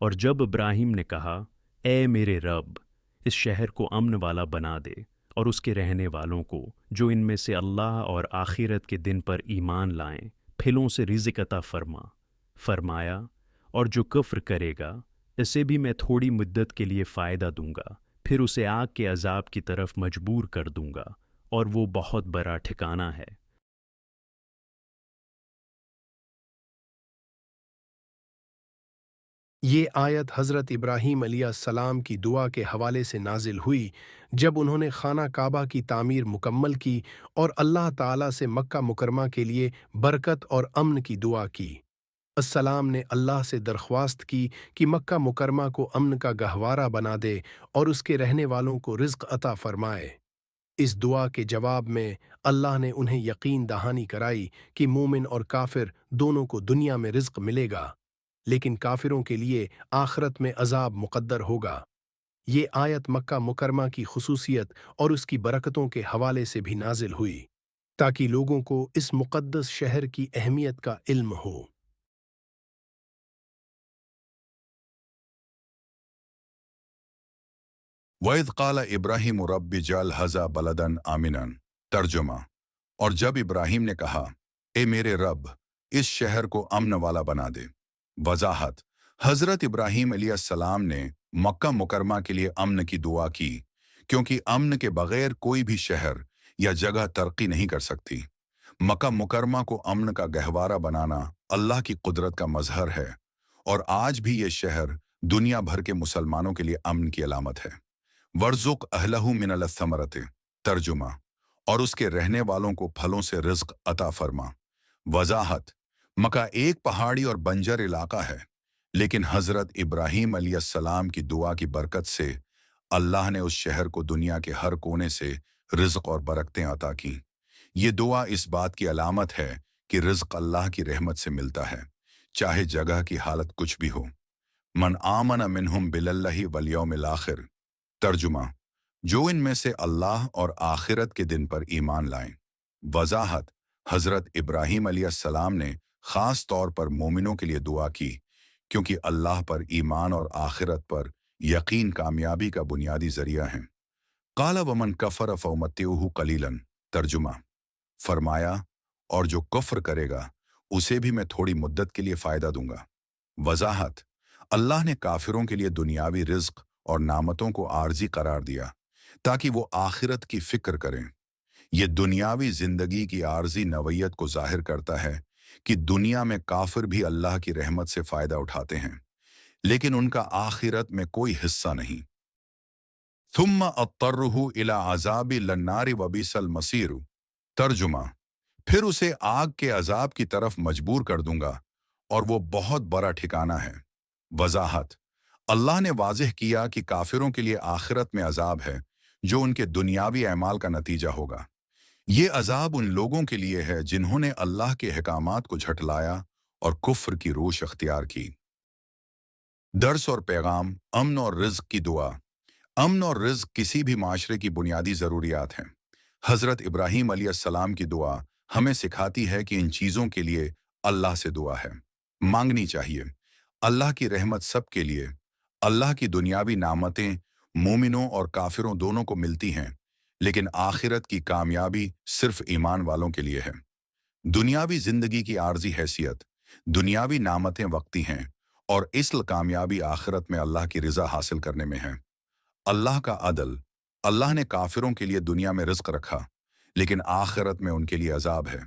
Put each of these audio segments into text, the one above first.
اور جب ابراہیم نے کہا، اے میرے رب، اس شہر کو امن والا بنا دے اور اس کے رہنے والوں کو جو ان میں سے اللہ اور آخرت کے دن پر ایمان لائیں پھلوں سے رزق عطا فرمایا، اور جو کفر کرے گا اسے بھی میں تھوڑی مدت کے لیے فائدہ دوں گا، پھر اسے آگ کے عذاب کی طرف مجبور کر دوں گا، اور وہ بہت بڑا ٹھکانہ ہے۔ یہ آیت حضرت ابراہیم علیہ السلام کی دعا کے حوالے سے نازل ہوئی جب انہوں نے خانہ کعبہ کی تعمیر مکمل کی اور اللہ تعالیٰ سے مکہ مکرمہ کے لیے برکت اور امن کی دعا کی۔ السلام نے اللہ سے درخواست کی کہ مکہ مکرمہ کو امن کا گہوارہ بنا دے اور اس کے رہنے والوں کو رزق عطا فرمائے۔ اس دعا کے جواب میں اللہ نے انہیں یقین دہانی کرائی کہ مومن اور کافر دونوں کو دنیا میں رزق ملے گا، لیکن کافروں کے لیے آخرت میں عذاب مقدر ہوگا۔ یہ آیت مکہ مکرمہ کی خصوصیت اور اس کی برکتوں کے حوالے سے بھی نازل ہوئی تاکہ لوگوں کو اس مقدس شہر کی اہمیت کا علم ہو۔ وَإِذْ قَالَ إِبْرَاهِيمُ رَبِّ اجْعَلْ هَذَا بَلَدًا آمِنًا۔ ترجمہ: اور جب ابراہیم نے کہا، اے میرے رب، اس شہر کو امن والا بنا دے۔ وضاحت: حضرت ابراہیم علیہ السلام نے مکہ مکرمہ کے لیے امن کی دعا کی، کیونکہ امن کے بغیر کوئی بھی شہر یا جگہ ترقی نہیں کر سکتی۔ مکہ مکرمہ کو امن کا گہوارہ بنانا اللہ کی قدرت کا مظہر ہے، اور آج بھی یہ شہر دنیا بھر کے مسلمانوں کے لیے امن کی علامت ہے۔ ورزق اہلہ من الثمرۃ۔ ترجمہ: اور اس کے رہنے والوں کو پھلوں سے رزق عطا فرما۔ وضاحت: مکہ ایک پہاڑی اور بنجر علاقہ ہے، لیکن حضرت ابراہیم علیہ السلام کی دعا کی برکت سے اللہ نے اس شہر کو دنیا کے ہر کونے سے رزق اور برکتیں عطا کیں۔ یہ دعا اس بات کی علامت ہے کہ رزق اللہ کی رحمت سے ملتا ہے، چاہے جگہ کی حالت کچھ بھی ہو۔ من آمن منہم باللہ والیوم الآخر۔ ترجمہ: جو ان میں سے اللہ اور آخرت کے دن پر ایمان لائیں۔ وضاحت: حضرت ابراہیم علیہ السلام نے خاص طور پر مومنوں کے لیے دعا کی، کیونکہ اللہ پر ایمان اور آخرت پر یقین کامیابی کا بنیادی ذریعہ ہیں۔ قال ومن کفر فامتعہ قلیلا۔ ترجمہ: فرمایا، اور جو کفر کرے گا اسے بھی میں تھوڑی مدت کے لیے فائدہ دوں گا۔ وضاحت: اللہ نے کافروں کے لیے دنیاوی رزق اور نعمتوں کو عارضی قرار دیا تاکہ وہ آخرت کی فکر کریں۔ یہ دنیاوی زندگی کی عارضی نوعیت کو ظاہر کرتا ہے کہ دنیا میں کافر بھی اللہ کی رحمت سے فائدہ اٹھاتے ہیں، لیکن ان کا آخرت میں کوئی حصہ نہیں۔ ثم اضطرہ الی عذاب النار وبئس المصیر۔ ترجمہ: پھر اسے آگ کے عذاب کی طرف مجبور کر دوں گا، اور وہ بہت بڑا ٹھکانہ ہے۔ وضاحت: اللہ نے واضح کیا کہ کافروں کے لیے آخرت میں عذاب ہے جو ان کے دنیاوی اعمال کا نتیجہ ہوگا۔ یہ عذاب ان لوگوں کے لیے ہے جنہوں نے اللہ کے احکامات کو جھٹلایا اور کفر کی روش اختیار کی۔ درس اور پیغام: امن اور رزق کی دعا۔ امن اور رزق کسی بھی معاشرے کی بنیادی ضروریات ہیں۔ حضرت ابراہیم علیہ السلام کی دعا ہمیں سکھاتی ہے کہ ان چیزوں کے لیے اللہ سے دعا ہے مانگنی چاہیے۔ اللہ کی رحمت سب کے لیے۔ اللہ کی دنیاوی نعمتیں مومنوں اور کافروں دونوں کو ملتی ہیں، لیکن آخرت کی کامیابی صرف ایمان والوں کے لیے ہے۔ دنیاوی زندگی کی عارضی حیثیت: دنیاوی نعمتیں وقتی ہیں، اور اصل کامیابی آخرت میں اللہ کی رضا حاصل کرنے میں ہے۔ اللہ کا عدل: اللہ نے کافروں کے لیے دنیا میں رزق رکھا، لیکن آخرت میں ان کے لیے عذاب ہے۔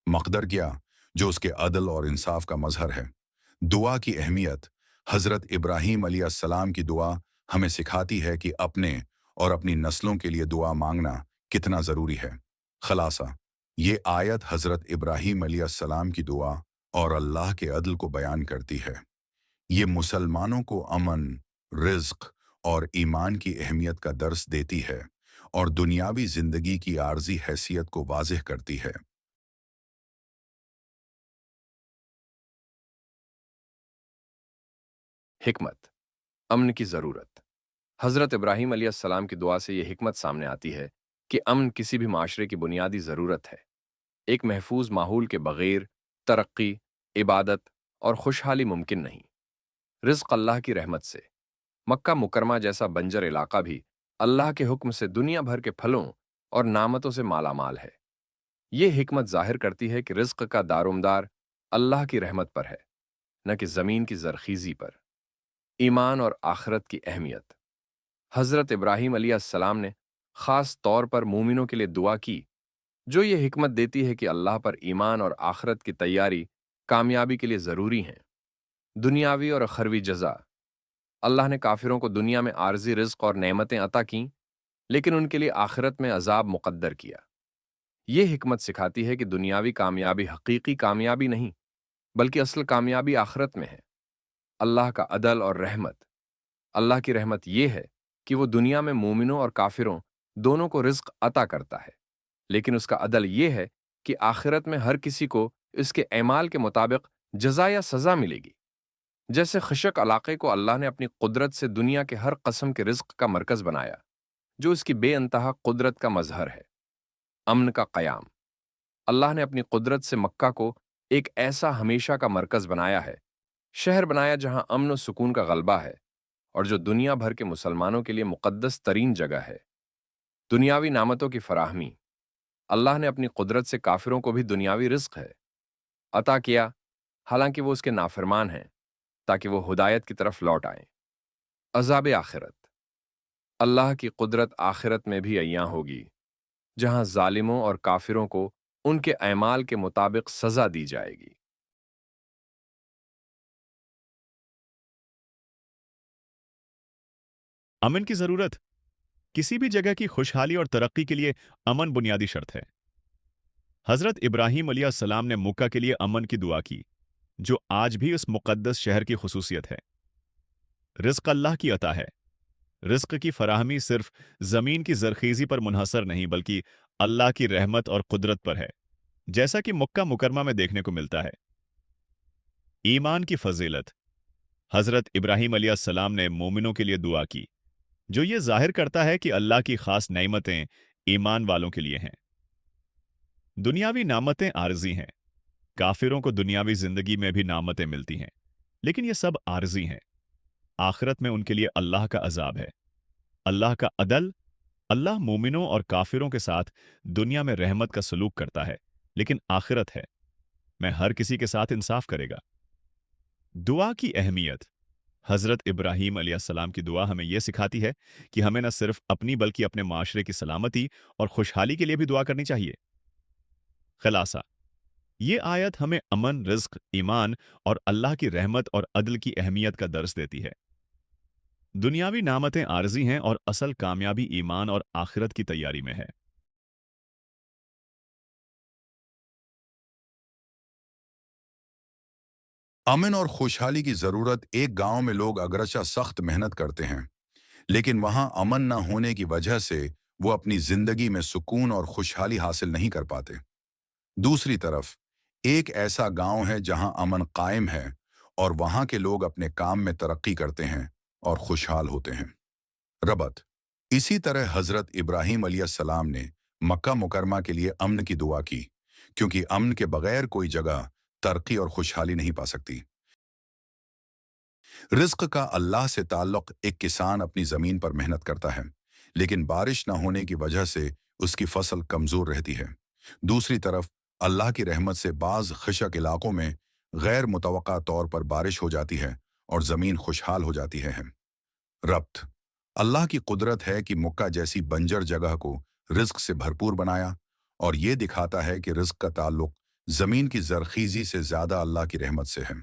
مقدر کیا جو اس کے عدل اور انصاف کا مظہر ہے۔ دعا کی اہمیت: حضرت ابراہیم علیہ السلام کی دعا ہمیں سکھاتی ہے کہ اپنے اور اپنی نسلوں کے لیے دعا مانگنا کتنا ضروری ہے۔ خلاصہ: یہ آیت حضرت ابراہیم علیہ السلام کی دعا اور اللہ کے عدل کو بیان کرتی ہے۔ یہ مسلمانوں کو امن، رزق اور ایمان کی اہمیت کا درس دیتی ہے، اور دنیاوی زندگی کی عارضی حیثیت کو واضح کرتی ہے۔ حکمت: امن کی ضرورت۔ حضرت ابراہیم علیہ السلام کی دعا سے یہ حکمت سامنے آتی ہے کہ امن کسی بھی معاشرے کی بنیادی ضرورت ہے۔ ایک محفوظ ماحول کے بغیر ترقی، عبادت اور خوشحالی ممکن نہیں۔ رزق اللہ کی رحمت سے۔ مکہ مکرمہ جیسا بنجر علاقہ بھی اللہ کے حکم سے دنیا بھر کے پھلوں اور نعمتوں سے مالا مال ہے۔ یہ حکمت ظاہر کرتی ہے کہ رزق کا دارومدار اللہ کی رحمت پر ہے، نہ کہ زمین کی زرخیزی پر۔ ایمان اور آخرت کی اہمیت۔ حضرت ابراہیم علیہ السلام نے خاص طور پر مومنوں کے لیے دعا کی، جو یہ حکمت دیتی ہے کہ اللہ پر ایمان اور آخرت کی تیاری کامیابی کے لیے ضروری ہیں۔ دنیاوی اور اخروی جزا۔ اللہ نے کافروں کو دنیا میں عارضی رزق اور نعمتیں عطا کیں، لیکن ان کے لیے آخرت میں عذاب مقدر کیا۔ یہ حکمت سکھاتی ہے کہ دنیاوی کامیابی حقیقی کامیابی نہیں، بلکہ اصل کامیابی آخرت میں ہے۔ اللہ کا عدل اور رحمت۔ اللہ کی رحمت یہ ہے کہ وہ دنیا میں مومنوں اور کافروں دونوں کو رزق عطا کرتا ہے، لیکن اس کا عدل یہ ہے کہ آخرت میں ہر کسی کو اس کے اعمال کے مطابق جزا یا سزا ملے گی۔ جیسے خشک علاقے کو اللہ نے اپنی قدرت سے دنیا کے ہر قسم کے رزق کا مرکز بنایا، جو اس کی بے انتہا قدرت کا مظہر ہے۔ امن کا قیام۔ اللہ نے اپنی قدرت سے مکہ کو ایک ایسا ہمیشہ کا مرکز بنایا ہے، شہر بنایا جہاں امن و سکون کا غلبہ ہے، اور جو دنیا بھر کے مسلمانوں کے لیے مقدس ترین جگہ ہے۔ دنیاوی نعمتوں کی فراہمی۔ اللہ نے اپنی قدرت سے کافروں کو بھی دنیاوی رزق ہے عطا کیا، حالانکہ وہ اس کے نافرمان ہیں، تاکہ وہ ہدایت کی طرف لوٹ آئیں۔ عذاب آخرت۔ اللہ کی قدرت آخرت میں بھی عیاں ہوگی، جہاں ظالموں اور کافروں کو ان کے اعمال کے مطابق سزا دی جائے گی۔ امن کی ضرورت۔ کسی بھی جگہ کی خوشحالی اور ترقی کے لیے امن بنیادی شرط ہے۔ حضرت ابراہیم علیہ السلام نے مکہ کے لیے امن کی دعا کی، جو آج بھی اس مقدس شہر کی خصوصیت ہے۔ رزق اللہ کی عطا ہے۔ رزق کی فراہمی صرف زمین کی زرخیزی پر منحصر نہیں، بلکہ اللہ کی رحمت اور قدرت پر ہے، جیسا کہ مکہ مکرمہ میں دیکھنے کو ملتا ہے۔ ایمان کی فضیلت۔ حضرت ابراہیم علیہ السلام نے مومنوں کے لیے دعا کی، جو یہ ظاہر کرتا ہے کہ اللہ کی خاص نعمتیں ایمان والوں کے لیے ہیں۔ دنیاوی نعمتیں عارضی ہیں۔ کافروں کو دنیاوی زندگی میں بھی نعمتیں ملتی ہیں، لیکن یہ سب عارضی ہیں۔ آخرت میں ان کے لیے اللہ کا عذاب ہے۔ اللہ کا عدل۔ اللہ مومنوں اور کافروں کے ساتھ دنیا میں رحمت کا سلوک کرتا ہے، لیکن آخرت ہے میں ہر کسی کے ساتھ انصاف کرے گا۔ دعا کی اہمیت۔ حضرت ابراہیم علیہ السلام کی دعا ہمیں یہ سکھاتی ہے کہ ہمیں نہ صرف اپنی بلکہ اپنے معاشرے کی سلامتی اور خوشحالی کے لیے بھی دعا کرنی چاہیے۔ خلاصہ، یہ آیت ہمیں امن، رزق، ایمان اور اللہ کی رحمت اور عدل کی اہمیت کا درس دیتی ہے۔ دنیاوی نعمتیں عارضی ہیں اور اصل کامیابی ایمان اور آخرت کی تیاری میں ہے۔ امن اور خوشحالی کی ضرورت۔ ایک گاؤں میں لوگ اگرچہ سخت محنت کرتے ہیں، لیکن وہاں امن نہ ہونے کی وجہ سے وہ اپنی زندگی میں سکون اور خوشحالی حاصل نہیں کر پاتے۔ دوسری طرف ایک ایسا گاؤں ہے جہاں امن قائم ہے اور وہاں کے لوگ اپنے کام میں ترقی کرتے ہیں اور خوشحال ہوتے ہیں۔ ربط۔ اسی طرح حضرت ابراہیم علیہ السلام نے مکہ مکرمہ کے لیے امن کی دعا کی، کیونکہ امن کے بغیر کوئی جگہ ترقی اور خوشحالی نہیں پا سکتی۔ رزق کا اللہ سے تعلق۔ ایک کسان اپنی زمین پر محنت کرتا ہے، لیکن بارش نہ ہونے کی وجہ سے اس کی فصل کمزور رہتی ہے۔ دوسری طرف اللہ کی رحمت سے بعض خشک علاقوں میں غیر متوقع طور پر بارش ہو جاتی ہے اور زمین خوشحال ہو جاتی ہے۔ ربط۔ اللہ کی قدرت ہے کہ مکہ جیسی بنجر جگہ کو رزق سے بھرپور بنایا، اور یہ دکھاتا ہے کہ رزق کا تعلق زمین کی زرخیزی سے زیادہ اللہ کی رحمت سے ہے۔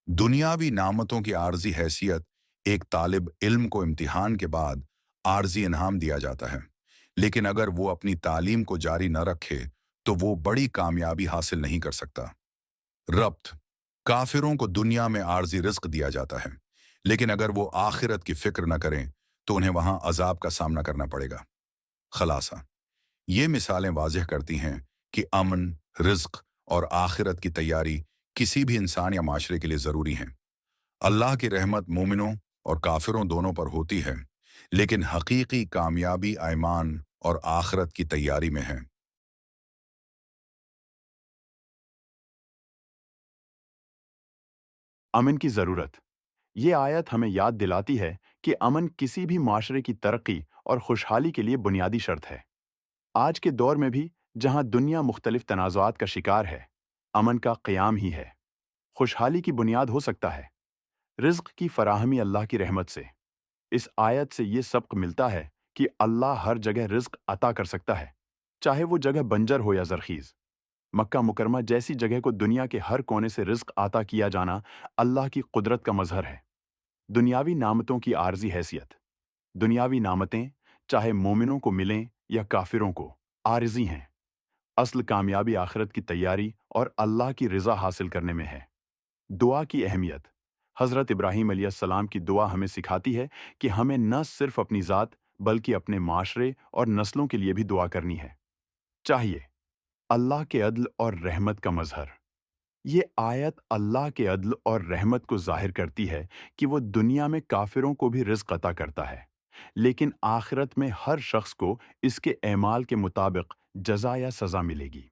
دنیاوی نعمتوں کی عارضی حیثیت۔ ایک طالب علم کو امتحان کے بعد عارضی انعام دیا جاتا ہے، لیکن اگر وہ اپنی تعلیم کو جاری نہ رکھے تو وہ بڑی کامیابی حاصل نہیں کر سکتا۔ ربط۔ کافروں کو دنیا میں عارضی رزق دیا جاتا ہے، لیکن اگر وہ آخرت کی فکر نہ کریں تو انہیں وہاں عذاب کا سامنا کرنا پڑے گا۔ خلاصہ، یہ مثالیں واضح کرتی ہیں کہ امن، رزق اور آخرت کی تیاری کسی بھی انسان یا معاشرے کے لیے ضروری ہیں۔ اللہ کی رحمت مومنوں اور کافروں دونوں پر ہوتی ہے، لیکن حقیقی کامیابی ایمان اور آخرت کی تیاری میں ہے۔ امن کی ضرورت۔ یہ آیت ہمیں یاد دلاتی ہے کہ امن کسی بھی معاشرے کی ترقی اور خوشحالی کے لیے بنیادی شرط ہے۔ آج کے دور میں بھی جہاں دنیا مختلف تنازعات کا شکار ہے، امن کا قیام ہی ہے خوشحالی کی بنیاد ہو سکتا ہے۔ رزق کی فراہمی اللہ کی رحمت سے۔ اس آیت سے یہ سبق ملتا ہے کہ اللہ ہر جگہ رزق عطا کر سکتا ہے، چاہے وہ جگہ بنجر ہو یا زرخیز۔ مکہ مکرمہ جیسی جگہ کو دنیا کے ہر کونے سے رزق عطا کیا جانا اللہ کی قدرت کا مظہر ہے۔ دنیاوی نعمتوں کی عارضی حیثیت۔ دنیاوی نعمتیں چاہے مومنوں کو ملیں یا کافروں کو، عارضی ہیں۔ اصل کامیابی آخرت کی تیاری اور اللہ کی رضا حاصل کرنے میں ہے۔ دعا کی اہمیت۔ حضرت ابراہیم علیہ السلام کی دعا ہمیں سکھاتی ہے کہ ہمیں نہ صرف اپنی ذات بلکہ اپنے معاشرے اور نسلوں کے لیے بھی دعا کرنی ہے چاہیے۔ اللہ کے عدل اور رحمت کا مظہر۔ یہ آیت اللہ کے عدل اور رحمت کو ظاہر کرتی ہے کہ وہ دنیا میں کافروں کو بھی رزق عطا کرتا ہے، لیکن آخرت میں ہر شخص کو اس کے اعمال کے مطابق جزا یا سزا ملے گی۔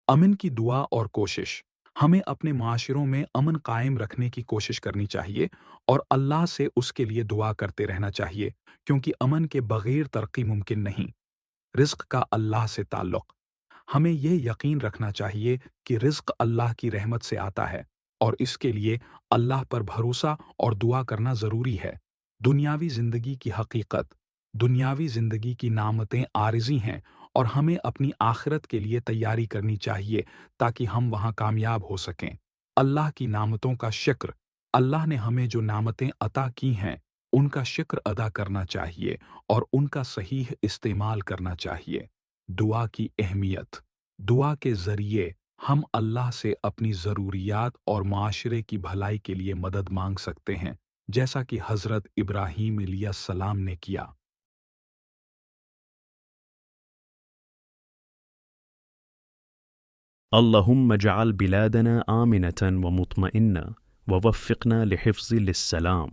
امن کی دعا اور کوشش۔ ہمیں اپنے معاشروں میں امن قائم رکھنے کی کوشش کرنی چاہیے اور اللہ سے اس کے لیے دعا کرتے رہنا چاہیے، کیونکہ امن کے بغیر ترقی ممکن نہیں۔ رزق کا اللہ سے تعلق۔ ہمیں یہ یقین رکھنا چاہیے کہ رزق اللہ کی رحمت سے آتا ہے اور اس کے لیے اللہ پر بھروسہ اور دعا کرنا ضروری ہے۔ دنیاوی زندگی کی حقیقت۔ دنیاوی زندگی کی نعمتیں عارضی ہیں اور ہمیں اپنی آخرت کے لیے تیاری کرنی چاہیے تاکہ ہم وہاں کامیاب ہو سکیں۔ اللہ کی نعمتوں کا شکر۔ اللہ نے ہمیں جو نعمتیں عطا کی ہیں ان کا شکر ادا کرنا چاہیے اور ان کا صحیح استعمال کرنا چاہیے۔ دعا کی اہمیت۔ دعا کے ذریعے ہم اللہ سے اپنی ضروریات اور معاشرے کی بھلائی کے لیے مدد مانگ سکتے ہیں، جیسا کہ حضرت ابراہیم علیہ السلام نے کیا۔ اللهم اجعل بلادنا آمنة ومطمئنة ووفقنا لحفظ للسلام۔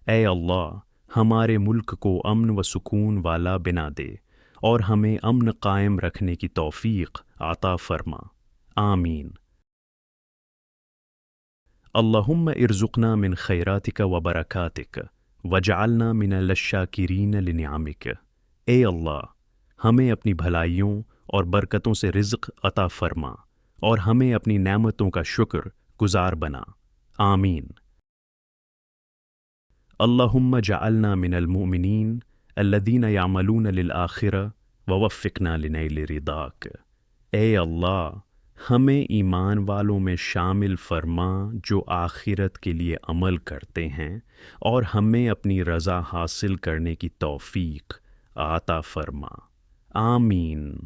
اے اللہ، ہمارے ملک کو امن و سکون والا بنا دے اور ہمیں امن قائم رکھنے کی توفیق عطا فرما، آمین۔ اللهم ارزقنا من خیراتک و برکاتک وجعلنا من الشاکرین لنعمک۔ اے اللہ، ہمیں اپنی بھلائیوں اور برکتوں سے رزق عطا فرما اور ہمیں اپنی نعمتوں کا شکر گزار بنا، آمین۔ اللہم جعلنا من المؤمنین الذین یعملون للآخرہ ووفقنا لنیل رضاک۔ اے اللہ، ہمیں ایمان والوں میں شامل فرما جو آخرت کے لیے عمل کرتے ہیں اور ہمیں اپنی رضا حاصل کرنے کی توفیق عطا فرما، آمین۔